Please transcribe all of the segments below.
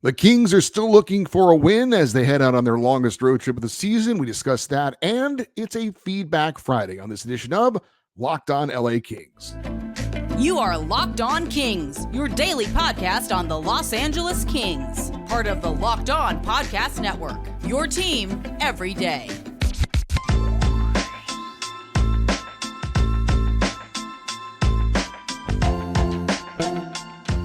The Kings are still looking for a win as they head out on their longest road trip of the season. We discussed that, and it's a Feedback Friday on this edition of Locked On LA Kings. You are Locked On Kings, your daily podcast on the Los Angeles Kings, part of the Locked On Podcast Network, your team every day.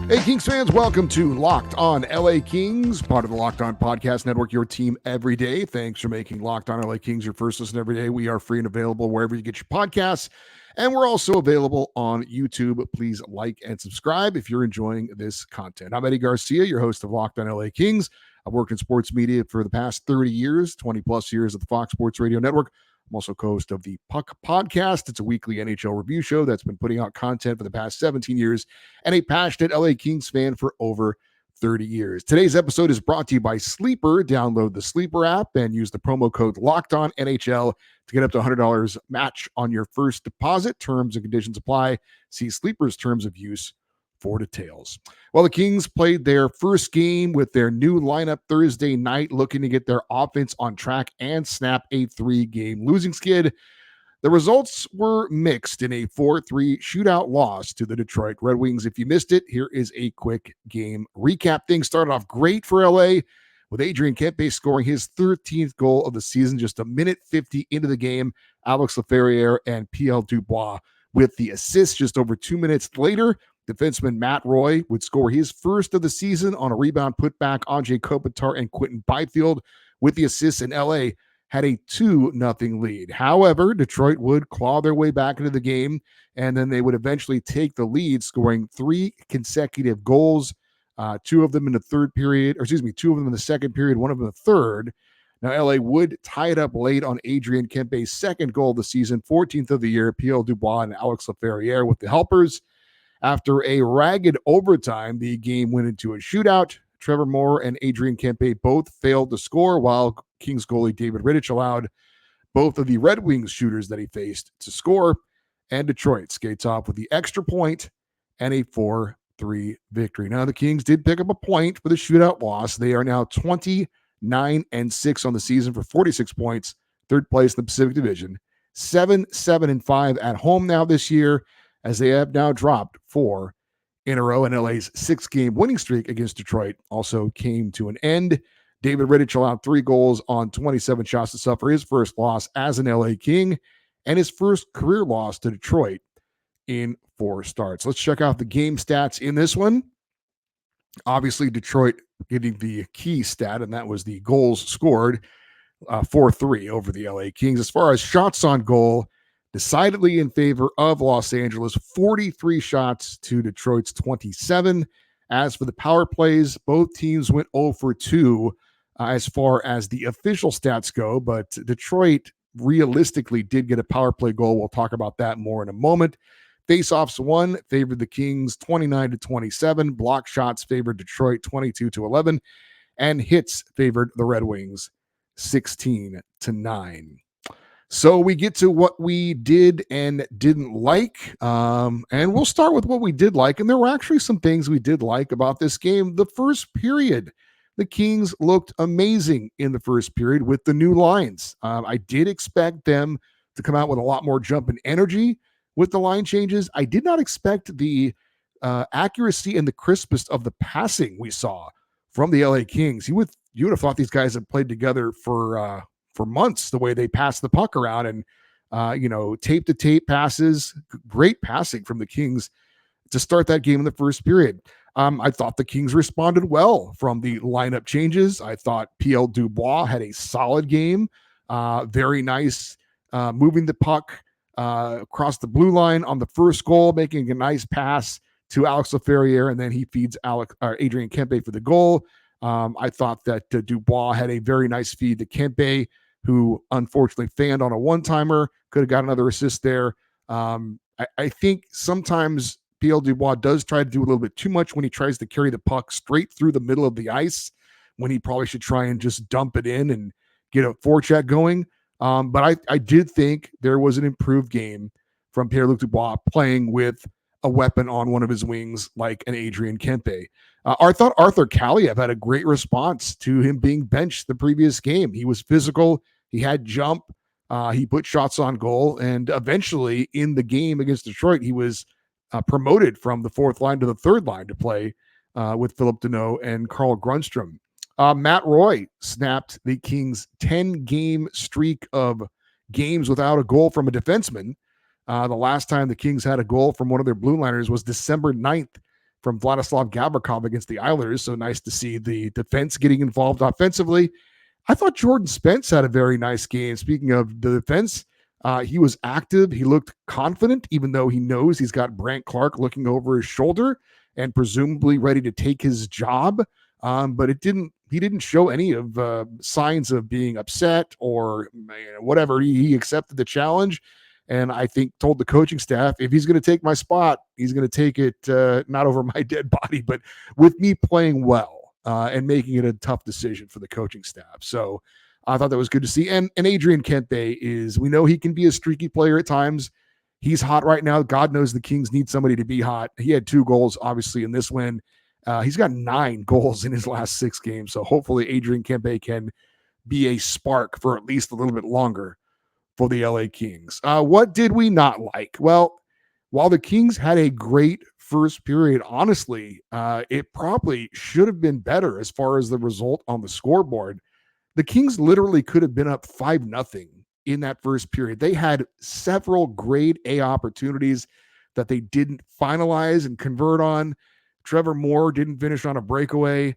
Hey, Kings fans, welcome to Locked On LA Kings, part of the Locked On Podcast Network, your team every day. Thanks for making Locked On LA Kings your first listen every day. We are free and available wherever you get your podcasts, and we're also available on YouTube. Please like and subscribe if you're enjoying this content. I'm Eddie Garcia, your host of Locked On LA Kings. I've worked in sports media for the past 30 years, 20 plus years at the Fox Sports Radio Network. I'm also co-host of the Puck Podcast. It's a weekly NHL review show that's been putting out content for the past 17 years and a passionate LA Kings fan for over 30 years. Today's episode is brought to you by Sleeper. Download the Sleeper app and use the promo code LOCKEDONNHL to get up to $100 match on your first deposit. Terms and conditions apply. See Sleeper's terms of use for details. Well, the Kings played their first game with their new lineup Thursday night, looking to get their offense on track and snap a 3-game losing skid. The results were mixed in a 4-3 shootout loss to the Detroit Red Wings. If you missed it, here is a quick game recap. Things started off great for LA, with Adrian Kempe scoring his 13th goal of the season just a minute 50 into the game. Alex Laferriere and Pierre-Luc Dubois with the assist just over 2 minutes later. Defenseman Matt Roy would score his first of the season on a rebound putback. Anze Kopitar and Quentin Byfield with the assists, in LA had a 2-0 lead. However, Detroit would claw their way back into the game, and then they would eventually take the lead, scoring 3 consecutive goals, 2 of them in the third period, or 2 of them in the second period, 1 of them in the third. Now, LA would tie it up late on Adrian Kempe's second goal of the season, 14th of the year. Pierre Dubois and Alex Laferriere with the helpers. After a ragged overtime, the game went into a shootout. Trevor Moore and Adrian Kempe both failed to score, while Kings goalie David Rittich allowed both of the Red Wings shooters that he faced to score. And Detroit skates off with the extra point and a 4-3 victory. Now, the Kings did pick up a point for the shootout loss. They are now 29-6 on the season for 46 points, third place in the Pacific Division. 7-5 at home now this year, as they have now dropped 4 in a row, and LA's 6-game winning streak against Detroit also came to an end. David Rittich allowed 3 goals on 27 shots to suffer his first loss as an LA King and his first career loss to Detroit in 4 starts. Let's check out the game stats in this one. Obviously, Detroit getting the key stat, and that was the goals scored, 4-3 over the LA Kings. As far as shots on goal, decidedly in favor of Los Angeles, 43 shots to Detroit's 27. As for the power plays, both teams went 0 for 2 as far as the official stats go, but Detroit realistically did get a power play goal. We'll talk about that more in a moment. Faceoffs won favored the Kings 29-27. Block shots favored Detroit 22-11. And hits favored the Red Wings 16-9. So we get to what we did and didn't like, and we'll start with what we did like. And there were actually some things we did like about this game. The first period, the Kings looked amazing in the first period with the new lines. I did expect them to come out with a lot more jump and energy with the line changes. I did not expect the accuracy and the crispness of the passing we saw from the LA Kings. You would have thought these guys had played together for months, the way they pass the puck around, and tape to tape passes, great passing from the Kings to start that game in the first period. I thought the Kings responded well from the lineup changes. I thought Pierre Dubois had a solid game, very nice, moving the puck across the blue line on the first goal, making a nice pass to Alex Laferriere, and then he feeds Adrian Kempe for the goal. I thought that Dubois had a very nice feed to Kempe, who unfortunately fanned on a one-timer, could have got another assist there. I think sometimes Pierre-Luc Dubois does try to do a little bit too much when he tries to carry the puck straight through the middle of the ice, when he probably should try and just dump it in and get a forecheck going. But I did think there was an improved game from Pierre-Luc Dubois playing with a weapon on one of his wings like an Adrian Kempe. I thought Arthur Kaliev had a great response to him being benched the previous game. He was physical. He had jump. He put shots on goal. And eventually in the game against Detroit, he was promoted from the fourth line to the third line to play with Philip Deneau and Carl Grundstrom. Matt Roy snapped the Kings' 10-game streak of games without a goal from a defenseman. The last time the Kings had a goal from one of their blue liners was December 9th from Vladislav Gavrikov against the Islanders. So nice to see the defense getting involved offensively. I thought Jordan Spence had a very nice game. Speaking of the defense, he was active. He looked confident, even though he knows he's got Brandt Clarke looking over his shoulder and presumably ready to take his job. But he didn't show any of signs of being upset or whatever. He accepted the challenge. And I think told the coaching staff, if he's going to take my spot, he's going to take it not over my dead body, but with me playing well and making it a tough decision for the coaching staff. So I thought that was good to see. And Adrian Kempe we know he can be a streaky player at times. He's hot right now. God knows the Kings need somebody to be hot. He had 2 goals, obviously, in this win. He's got 9 goals in his last 6 games. So hopefully Adrian Kempe can be a spark for at least a little bit longer for the LA Kings. What did we not like? Well, while the Kings had a great first period, honestly, it probably should have been better as far as the result on the scoreboard. The Kings literally could have been up 5-0 in that first period. They had several grade A opportunities that they didn't finalize and convert on. Trevor Moore didn't finish on a breakaway.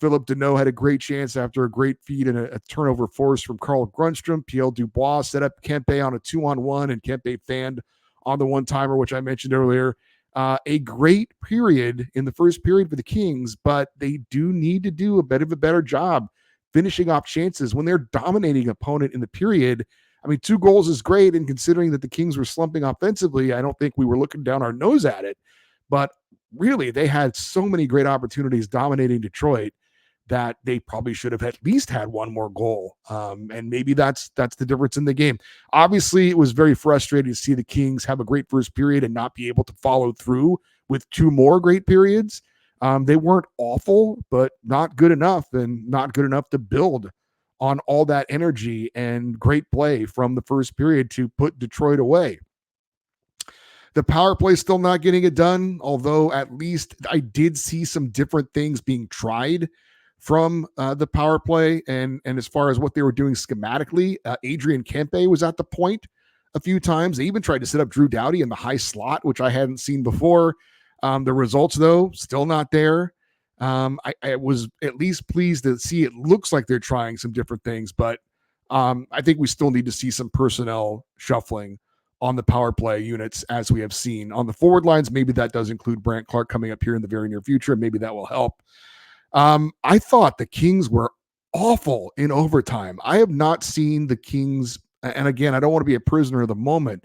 Philip Deneau had a great chance after a great feed and a turnover force from Carl Grundstrom. Pierre Dubois set up Kempe on a 2-on-1, and Kempe fanned on the one-timer, which I mentioned earlier. A great period in the first period for the Kings, but they do need to do a bit of a better job finishing off chances when they're dominating opponent in the period. I mean, 2 goals is great, and considering that the Kings were slumping offensively, I don't think we were looking down our nose at it. But really, they had so many great opportunities dominating Detroit that they probably should have at least had 1 more goal. And maybe that's the difference in the game. Obviously, it was very frustrating to see the Kings have a great first period and not be able to follow through with 2 more great periods. They weren't awful, but not good enough, and not good enough to build on all that energy and great play from the first period to put Detroit away. The power play still not getting it done, although at least I did see some different things being tried from the power play. And as far as what they were doing schematically, Adrian Kempe was at the point a few times. They even tried to set up Drew Doughty in the high slot, which I hadn't seen before. The results, though, still not there. I was at least pleased to see it looks like they're trying some different things, but I think we still need to see some personnel shuffling on the power play units, as we have seen on the forward lines. Maybe that does include Brandt Clarke coming up here in the very near future. Maybe that will help. I thought the Kings were awful in overtime. I have not seen the Kings, and again, I don't want to be a prisoner of the moment.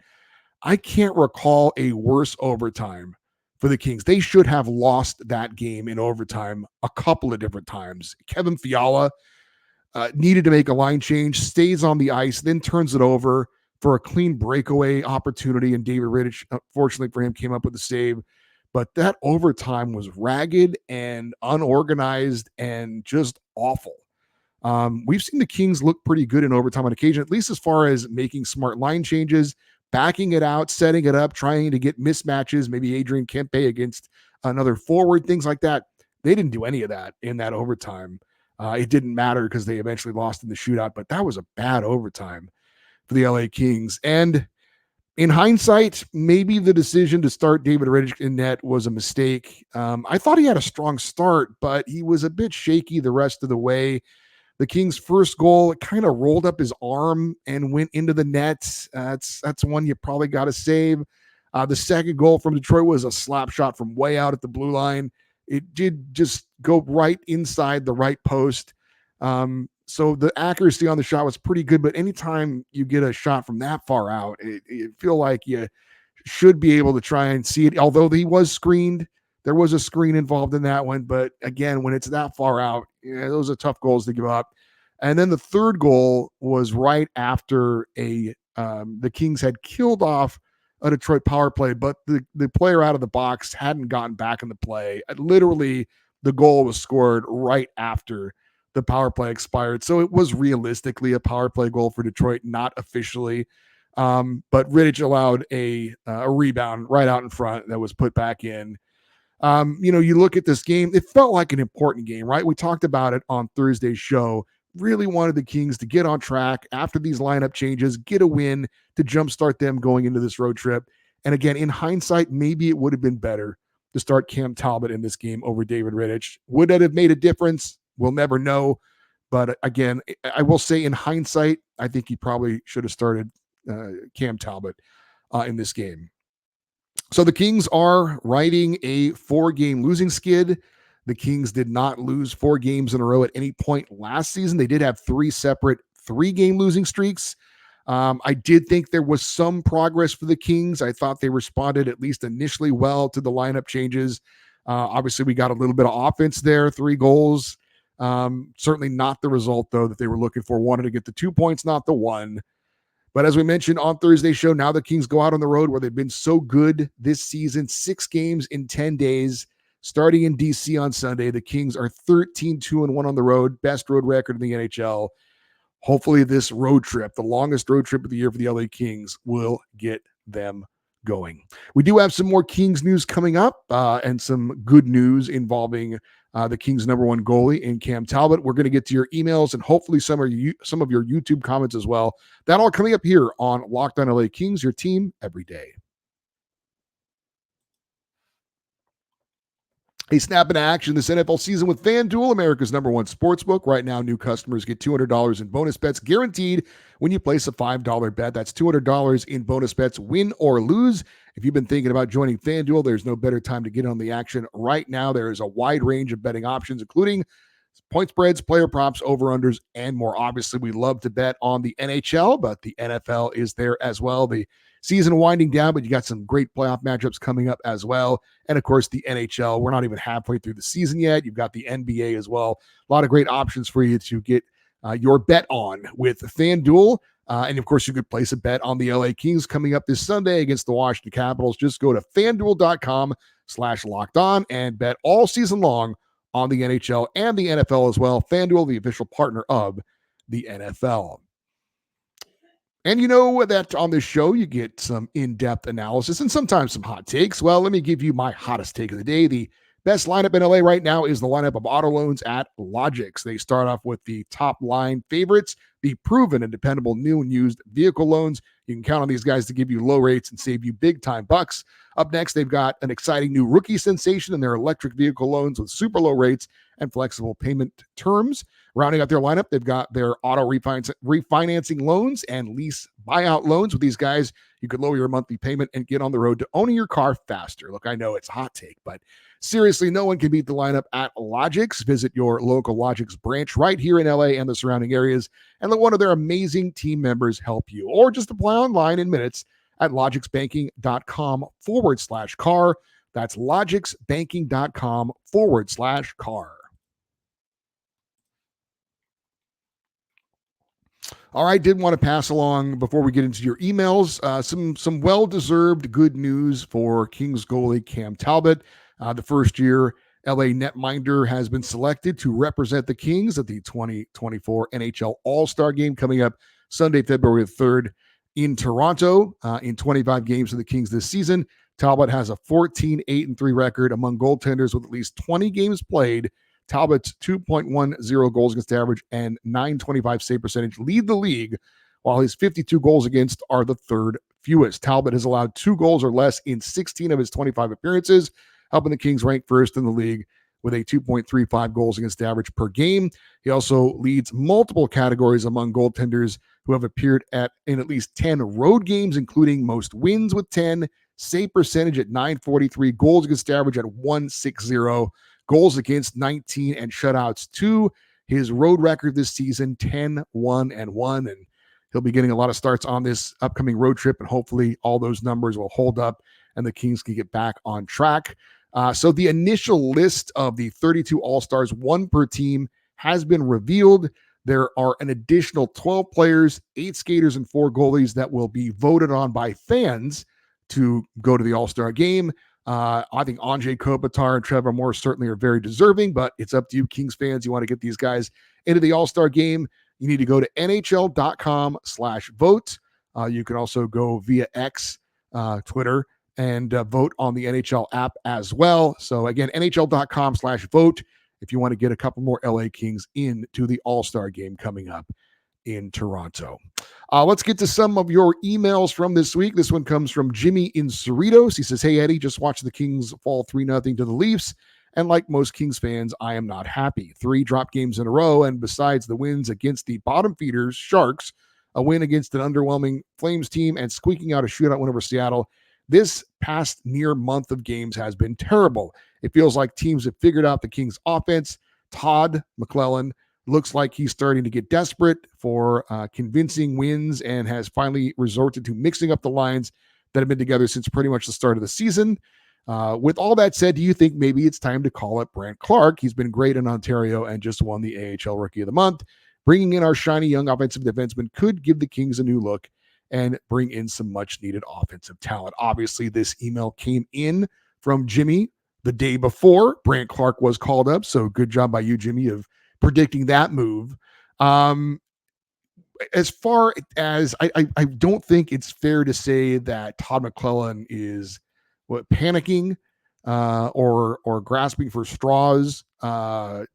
I can't recall a worse overtime for the Kings. They should have lost that game in overtime a couple of different times. Kevin Fiala needed to make a line change, stays on the ice, then turns it over for a clean breakaway opportunity, and David Rittich, fortunately for him, came up with a save. But that overtime was ragged and unorganized and just awful. We've seen the Kings look pretty good in overtime on occasion, at least as far as making smart line changes, backing it out, setting it up, trying to get mismatches, maybe Adrian Kempe against another forward, things like that. They didn't do any of that in that overtime. It didn't matter because they eventually lost in the shootout, but that was a bad overtime for the LA Kings. And in hindsight, maybe the decision to start David Rittich in net was a mistake. I thought he had a strong start, but he was a bit shaky the rest of the way. The Kings' first goal, it kind of rolled up his arm and went into the net. That's one you probably got to save. The second goal from Detroit was a slap shot from way out at the blue line. It did just go right inside the right post. So the accuracy on the shot was pretty good, but anytime you get a shot from that far out, it feel like you should be able to try and see it. Although he was screened, there was a screen involved in that one. But again, when it's that far out, those are tough goals to give up. And then the third goal was right after the Kings had killed off a Detroit power play, but the player out of the box hadn't gotten back in the play. Literally the goal was scored right after the power play expired. So it was realistically a power play goal for Detroit, not officially. But Rittich allowed a rebound right out in front that was put back in. You look at this game, it felt like an important game, right? We talked about it on Thursday's show. Really wanted the Kings to get on track after these lineup changes, get a win to jumpstart them going into this road trip. And again, in hindsight, maybe it would have been better to start Cam Talbot in this game over David Rittich. Would that have made a difference? We'll never know. But again, I will say in hindsight, I think he probably should have started Cam Talbot in this game. So the Kings are riding a 4-game losing skid. The Kings did not lose 4 games in a row at any point last season. They did have 3 separate 3-game losing streaks. I did think there was some progress for the Kings. I thought they responded at least initially well to the lineup changes. Obviously, we got a little bit of offense there, 3 goals. Certainly not the result, though, that they were looking for. Wanted to get the 2 points, not the 1. But as we mentioned on Thursday's show, now the Kings go out on the road where they've been so good this season, 6 games in 10 days. Starting in D.C. on Sunday, the Kings are 13-2-1 on the road, best road record in the NHL. Hopefully this road trip, the longest road trip of the year for the LA Kings, will get them going. We do have some more Kings news coming up and some good news involving the Kings' number 1 goalie in Cam Talbot. We're going to get to your emails and hopefully some of your YouTube comments as well. That all coming up here on Locked On LA Kings, your team every day. A snap into action this NFL season with FanDuel, America's number 1 sportsbook. Right now, new customers get $200 in bonus bets guaranteed when you place a $5 bet. That's $200 in bonus bets, win or lose. If you've been thinking about joining FanDuel, there's no better time to get on the action right now. There is a wide range of betting options, including point spreads, player props, over-unders, and more. Obviously, we love to bet on the NHL, but the NFL is there as well. The season winding down, but you got some great playoff matchups coming up as well. And of course, the NHL, we're not even halfway through the season yet. You've got the NBA as well. A lot of great options for you to get your bet on with FanDuel. And of course, you could place a bet on the LA Kings coming up this Sunday against the Washington Capitals. Just go to FanDuel.com/lockedon and bet all season long on the NHL and the NFL as well. FanDuel, the official partner of the NFL. And you know that on this show, you get some in-depth analysis and sometimes some hot takes. Well, let me give you my hottest take of the day. The best lineup in LA right now is the lineup of auto loans at Logix. They start off with the top line favorites, the proven and dependable new and used vehicle loans. You can count on these guys to give you low rates and save you big time bucks. Up next, they've got an exciting new rookie sensation in their electric vehicle loans with super low rates and flexible payment terms. Rounding out their lineup, they've got their auto refinancing loans and lease buyout loans. With these guys, you could lower your monthly payment and get on the road to owning your car faster. Look, I know it's a hot take, but seriously, no one can beat the lineup at Logix. Visit your local Logix branch right here in LA and the surrounding areas and let one of their amazing team members help you. Or just apply online in minutes at logixbanking.com/car. That's logixbanking.com/car. All right, did want to pass along before we get into your emails, some well-deserved good news for Kings goalie Cam Talbot. The first-year LA netminder has been selected to represent the Kings at the 2024 NHL All-Star Game coming up Sunday, February 3rd in Toronto. In 25 games for the Kings this season, Talbot has a 14-8-3 record among goaltenders with at least 20 games played. Talbot's 2.10 goals against average and .925 save percentage lead the league, while his 52 goals against are the third fewest. Talbot has allowed 2 goals or less in 16 of his 25 appearances, helping the Kings rank first in the league with a 2.35 goals against average per game. He also leads multiple categories among goaltenders who have appeared in at least 10 road games, including most wins with 10, save percentage at .943, goals against average at .160, goals against 19, and shutouts 2. His road record this season, 10-1-1, and he'll be getting a lot of starts on this upcoming road trip, and hopefully all those numbers will hold up and the Kings can get back on track. So the initial list of the 32 All-Stars, 1 per team, has been revealed. There are an additional 12 players, 8 skaters, and 4 goalies that will be voted on by fans to go to the All-Star game. I think Anjay Kopitar and Trevor Moore certainly are very deserving, but it's up to you, Kings fans. You want to get these guys into the All-Star game, you need to go to nhl.com/vote. You can also go via X, Twitter, and vote on the NHL app as well. So again, nhl.com/vote if you want to get a couple more LA Kings into the All-Star game coming up in Toronto. Let's get to some of your emails from this week. This one comes from Jimmy in Cerritos. He says, "Hey, Eddie, just watched the Kings fall 3-0 to the Leafs. And like most Kings fans, I am not happy. 3 drop games in a row. And besides the wins against the bottom feeders, Sharks, a win against an underwhelming Flames team, and squeaking out a shootout win over Seattle, this past near month of games has been terrible. It feels like teams have figured out the Kings offense. Todd McClellan looks like he's starting to get desperate for convincing wins and has finally resorted to mixing up the lines that have been together since pretty much the start of the season. With all that said, do you think maybe it's time to call up Brandt Clarke? He's been great in Ontario and just won the AHL Rookie of the Month. Bringing in our shiny young offensive defenseman could give the Kings a new look and bring in some much-needed offensive talent." Obviously, this email came in from Jimmy the day before Brandt Clarke was called up, so good job by you, Jimmy, of predicting that move. As far as I don't think it's fair to say that Todd McClellan is panicking or grasping for straws.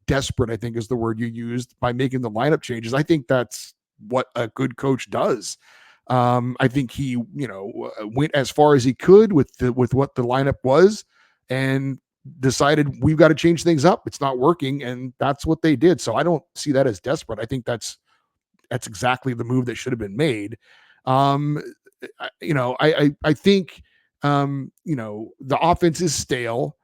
Desperate, I think, is the word you used by making the lineup changes. I think that's what a good coach does. I think he, went as far as he could with what the lineup was and decided we've got to change things up. It's not working, and that's what they did. So I don't see that as desperate. I think that's exactly the move that should have been made. I think the offense is stale.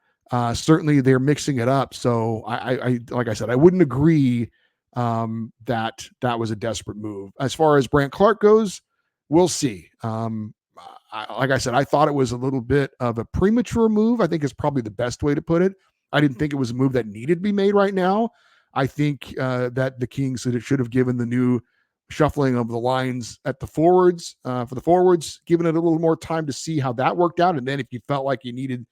Certainly they're mixing it up. So I like I said, I wouldn't agree that was a desperate move. As far as Brandt Clarke goes, we'll see. Like I said, I thought it was a little bit of a premature move. I think is probably the best way to put it. I didn't think it was a move that needed to be made right now. I think that the Kings should have given the new shuffling of the lines at the forwards, for the forwards, giving it a little more time to see how that worked out. And then if you felt like you needed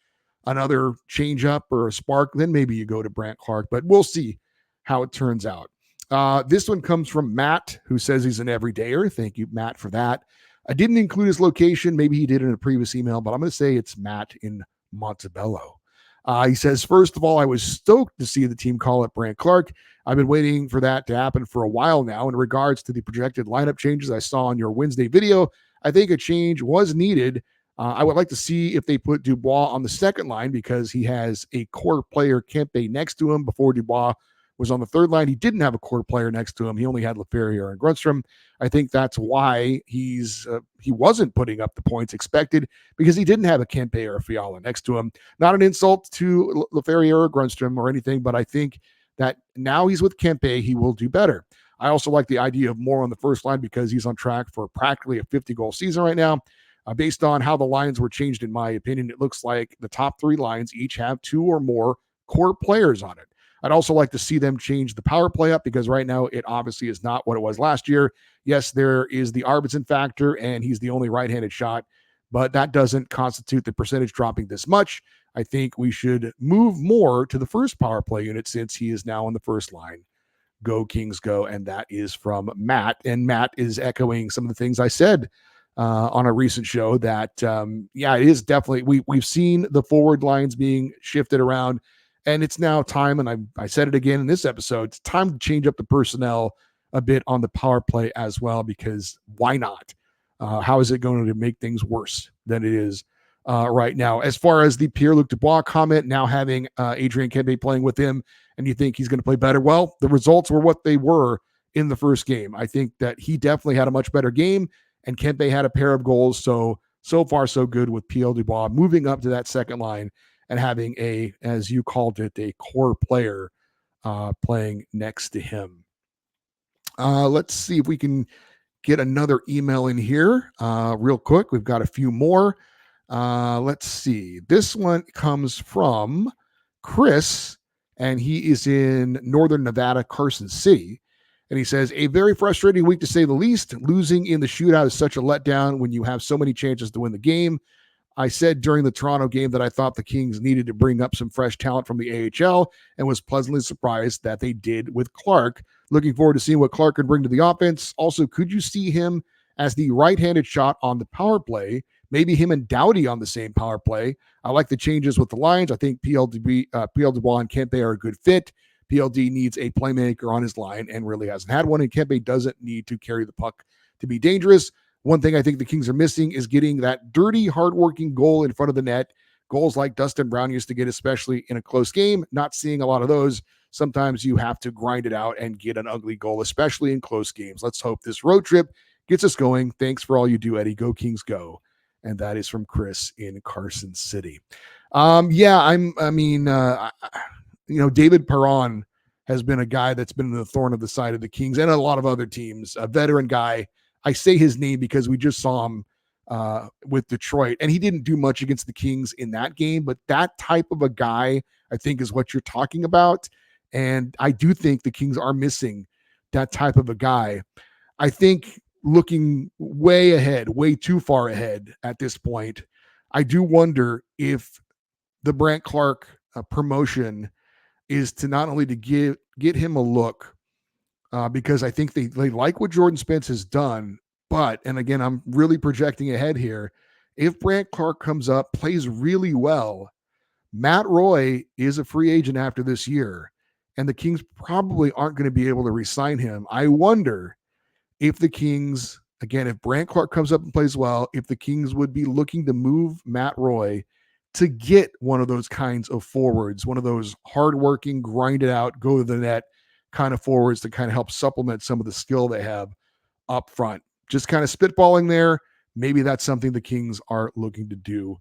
another change up or a spark, then maybe you go to Brandt Clarke, but we'll see how it turns out. This one comes from Matt, who says he's an everydayer. Thank you, Matt, for that. I didn't include his location. Maybe he did in a previous email, but I'm going to say it's Matt in Montebello. He says, "First of all, I was stoked to see the team call up Brandt Clarke. I've been waiting for that to happen for a while now. In regards to the projected lineup changes I saw on your Wednesday video, I think a change was needed. I would like to see if they put Dubois on the second line because he has a core player, Kempe, next to him. Before Dubois was on the third line, he didn't have a core player next to him. He only had Laferriere and Grundstrom. I think that's why he wasn't putting up the points expected, because he didn't have a Kempe or a Fiala next to him. Not an insult to Laferriere or Grundstrom or anything, but I think that now he's with Kempe, he will do better. I also like the idea of Moore on the first line because he's on track for practically a 50-goal season right now. Based on how the lines were changed, in my opinion, it looks like the top 3 lines each have 2 or more core players on it. I'd also like to see them change the power play up because right now it obviously is not what it was last year. Yes, there is the Arvidsson factor, and he's the only right-handed shot, but that doesn't constitute the percentage dropping this much. I think we should move more to the first power play unit since he is now on the first line. Go Kings, go. And that is from Matt. And Matt is echoing some of the things I said on a recent show that, it is definitely, we've seen the forward lines being shifted around, and it's now time, and I said it again in this episode, it's time to change up the personnel a bit on the power play as well, because why not? How is it going to make things worse than it is right now? As far as the Pierre-Luc Dubois comment, now having Adrian Kempe playing with him, and you think he's going to play better? Well, the results were what they were in the first game. I think that he definitely had a much better game, and Kempe had a pair of goals. So far, so good with Pierre Dubois moving up to that second line and having a, as you called it, a core player playing next to him. Let's see if we can get another email in here real quick. We've got a few more. Let's see. This one comes from Chris, and he is in Northern Nevada, Carson City. And he says, "A very frustrating week to say the least. Losing in the shootout is such a letdown when you have so many chances to win the game. I said during the Toronto game that I thought the Kings needed to bring up some fresh talent from the AHL and was pleasantly surprised that they did with Clark. Looking forward to seeing what Clark can bring to the offense. Also, could you see him as the right-handed shot on the power play? Maybe him and Doughty on the same power play. I like the changes with the lines. I think PL Dubois and Kempe are a good fit. PLD needs a playmaker on his line and really hasn't had one, and Kempe doesn't need to carry the puck to be dangerous. One thing I think the Kings are missing is getting that dirty, hardworking goal in front of the net. Goals like Dustin Brown used to get, especially in a close game. Not seeing a lot of those. Sometimes you have to grind it out and get an ugly goal, especially in close games. Let's hope this road trip gets us going. Thanks for all you do, Eddie. Go Kings, go. And that is from Chris in Carson City. David Perron has been a guy that's been the thorn of the side of the Kings and a lot of other teams. A veteran guy. I say his name because we just saw him with Detroit, and he didn't do much against the Kings in that game. But that type of a guy, I think, is what you're talking about. And I do think the Kings are missing that type of a guy. I think looking way ahead, way too far ahead at this point, I do wonder if the Brandt Clark promotion is to not only to get him a look, because I think they like what Jordan Spence has done, but, and again, I'm really projecting ahead here, if Brandt Clark comes up, plays really well, Matt Roy is a free agent after this year, and the Kings probably aren't going to be able to re-sign him. I wonder if the Kings, again, if Brandt Clark comes up and plays well, if the Kings would be looking to move Matt Roy to get one of those kinds of forwards, one of those hardworking, grind it out, go to the net kind of forwards to kind of help supplement some of the skill they have up front. Just kind of spitballing there. Maybe that's something the Kings are looking to do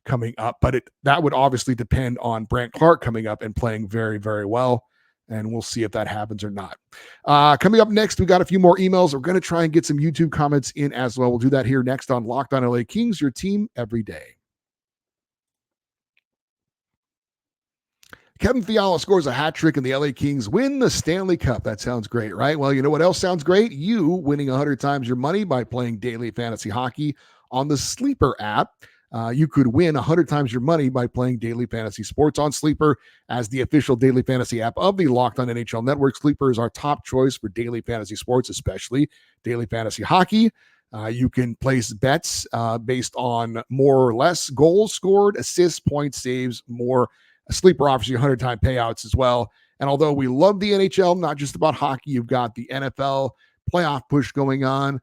coming up, but that would obviously depend on Brandt Clark coming up and playing very, very well. And we'll see if that happens or not. Coming up next, we got a few more emails. We're going to try and get some YouTube comments in as well. We'll do that here next on Locked On LA Kings, your team every day. Kevin Fiala scores a hat trick and the LA Kings win the Stanley Cup. That sounds great, right? Well, you know what else sounds great? You winning 100 times your money by playing daily fantasy hockey on the Sleeper app. You could win 100 times your money by playing daily fantasy sports on Sleeper as the official daily fantasy app of the Locked On NHL Network. Sleeper is our top choice for daily fantasy sports, especially daily fantasy hockey. You can place bets based on more or less goals scored, assists, points, saves, more. Sleeper offers you 100-time payouts as well. And although we love the NHL, not just about hockey, you've got the NFL playoff push going on.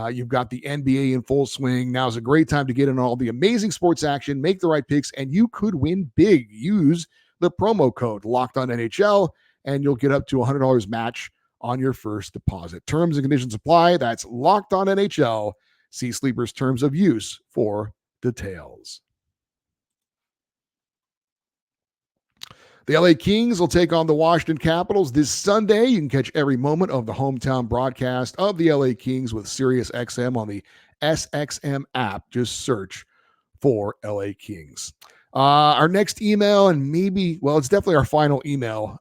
You've got the NBA in full swing. Now's a great time to get in all the amazing sports action, make the right picks, and you could win big. Use the promo code LOCKEDONNHL, and you'll get up to $100 match on your first deposit. Terms and conditions apply. That's Locked On NHL. See Sleeper's terms of use for details. The LA Kings will take on the Washington Capitals this Sunday. You can catch every moment of the hometown broadcast of the LA Kings with SiriusXM on the SXM app. Just search for LA Kings. Our next email, and it's definitely our final email.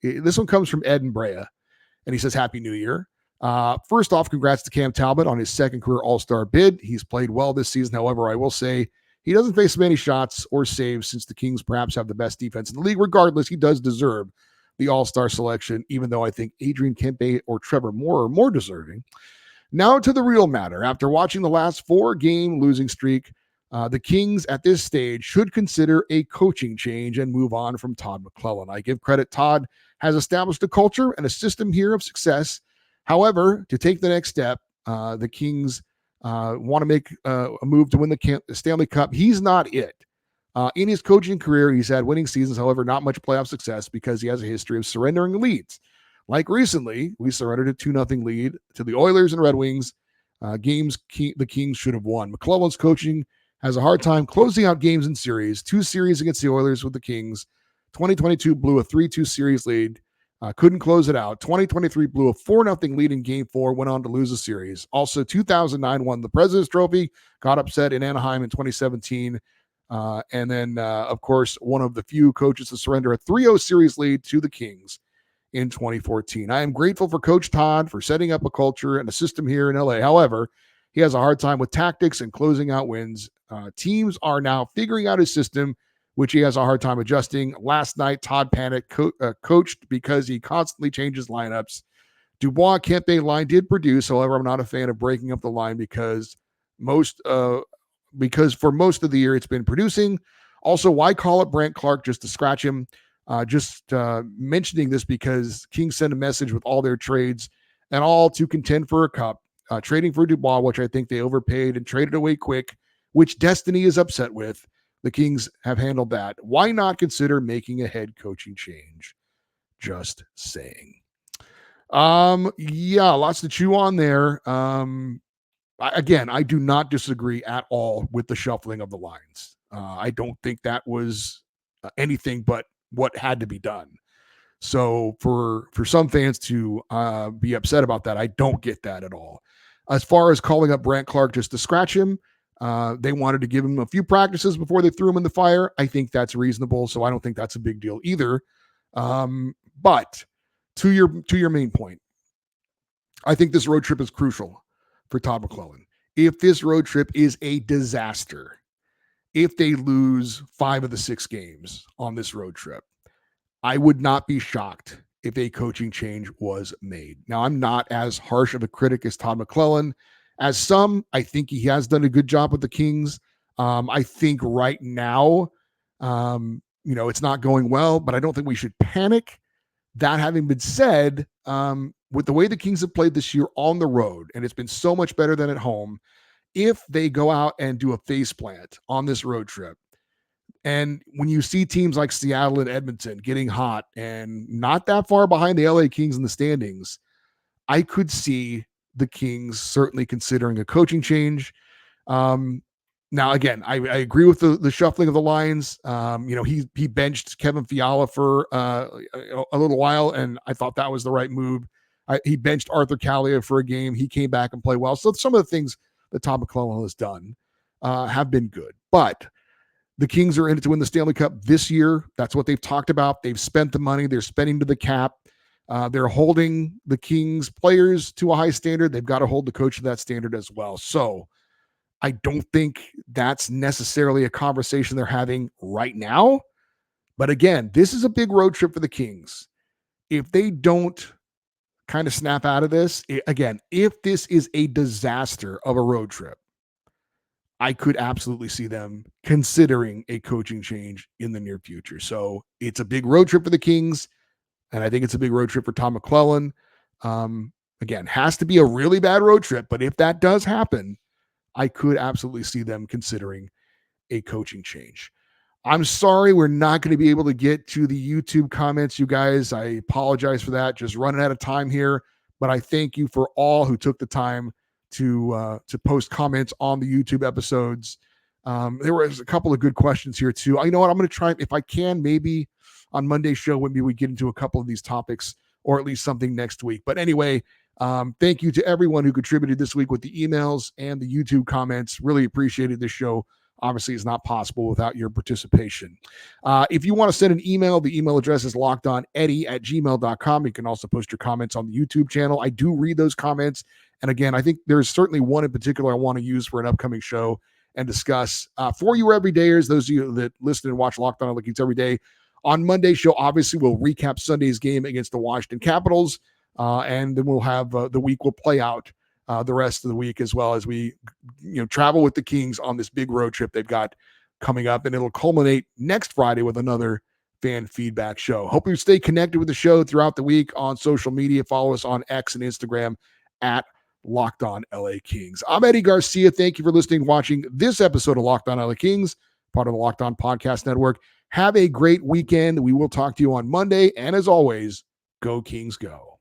This one comes from Ed and Brea, and he says, Happy New Year. First off, congrats to Cam Talbot on his second career All-Star bid. He's played well this season. However, I will say, he doesn't face many shots or saves since the Kings perhaps have the best defense in the league. Regardless, he does deserve the All-Star selection, even though I think Adrian Kempe or Trevor Moore are more deserving. Now to the real matter. After watching the last 4-game losing streak, the Kings at this stage should consider a coaching change and move on from Todd McClellan. I give credit. Todd has established a culture and a system here of success. However, to take the next step, the Kings want to make a move to win the Stanley Cup. He's not it. In his coaching career, he's had winning seasons, however, not much playoff success because he has a history of surrendering leads. Like recently, we surrendered a 2-0 lead to the Oilers and Red Wings, games the Kings should have won. McClellan's coaching has a hard time closing out games in series. 2 series against the Oilers with the Kings. 2022 blew a 3-2 series lead. Couldn't close it out. 2023 blew a 4-0 lead in Game 4, went on to lose a series. Also, 2009 won the President's Trophy, got upset in Anaheim in 2017. And then, of course, one of the few coaches to surrender a 3-0 series lead to the Kings in 2014. I am grateful for Coach Todd for setting up a culture and a system here in LA. However, he has a hard time with tactics and closing out wins. Teams are now figuring out his system, which he has a hard time adjusting. Last night, Todd Panic coached because he constantly changes lineups. Dubois Kempe line did produce. However, I'm not a fan of breaking up the line because for most of the year it's been producing. Also, why call up Brant Clark just to scratch him? Just mentioning this because Kings sent a message with all their trades and all to contend for a cup, trading for Dubois, which I think they overpaid and traded away quick, which Destiny is upset with. The Kings have handled that. Why not consider making a head coaching change? Just saying. Yeah, lots to chew on there. I do not disagree at all with the shuffling of the lines. I don't think that was anything but what had to be done. So for some fans to be upset about that, I don't get that at all. As far as calling up Brant Clark just to scratch him, they wanted to give him a few practices before they threw him in the fire. I think that's reasonable, so I don't think that's a big deal either. But to your main point, I think this road trip is crucial for Todd McClellan. If this road trip is a disaster, if they lose 5 of the 6 games on this road trip, I would not be shocked if a coaching change was made. Now, I'm not as harsh of a critic as Todd McClellan as some. I think he has done a good job with the Kings. I think right now, it's not going well, but I don't think we should panic. That having been said, with the way the Kings have played this year on the road, and it's been so much better than at home, if they go out and do a faceplant on this road trip, and when you see teams like Seattle and Edmonton getting hot and not that far behind the LA Kings in the standings, I could see the Kings certainly considering a coaching change. Now, again, I agree with the shuffling of the lines. He benched Kevin Fiala for a little while, and I thought that was the right move. He benched Arthur Kallio for a game. He came back and played well. So some of the things that Todd McClellan has done have been good. But the Kings are in it to win the Stanley Cup this year. That's what they've talked about. They've spent the money. They're spending to the cap. They're holding the Kings players to a high standard. They've got to hold the coach to that standard as well. So I don't think that's necessarily a conversation they're having right now. But again, this is a big road trip for the Kings. If they don't kind of snap out of this, if this is a disaster of a road trip, I could absolutely see them considering a coaching change in the near future. So it's a big road trip for the Kings, and I think it's a big road trip for Tom McClellan. Again, has to be a really bad road trip, but if that does happen, I could absolutely see them considering a coaching change. I'm sorry we're not going to be able to get to the YouTube comments, you guys. I apologize for that. Just running out of time here, but I thank you for all who took the time to post comments on the YouTube episodes. There was a couple of good questions here too. You know what? I'm going to try, if I can, maybe on Monday's show, maybe we get into a couple of these topics or at least something next week. But anyway, thank you to everyone who contributed this week with the emails and the YouTube comments. Really appreciated this show. Obviously, it's not possible without your participation. If you want to send an email, the email address is lockedoneddie@gmail.com. You can also post your comments on the YouTube channel. I do read those comments. And again, I think there's certainly one in particular I want to use for an upcoming show and discuss. For you everydayers, those of you that listen and watch Locked On LA Kings every day, on Monday's show, obviously, we'll recap Sunday's game against the Washington Capitals. And then we'll have the week will play out the rest of the week as well as we travel with the Kings on this big road trip they've got coming up. And it'll culminate next Friday with another fan feedback show. Hope you stay connected with the show throughout the week on social media. Follow us on X and Instagram at Locked On LA Kings. I'm Eddie Garcia. Thank you for listening and watching this episode of Locked On LA Kings, part of the Locked On Podcast Network. Have a great weekend. We will talk to you on Monday. And as always, go Kings go.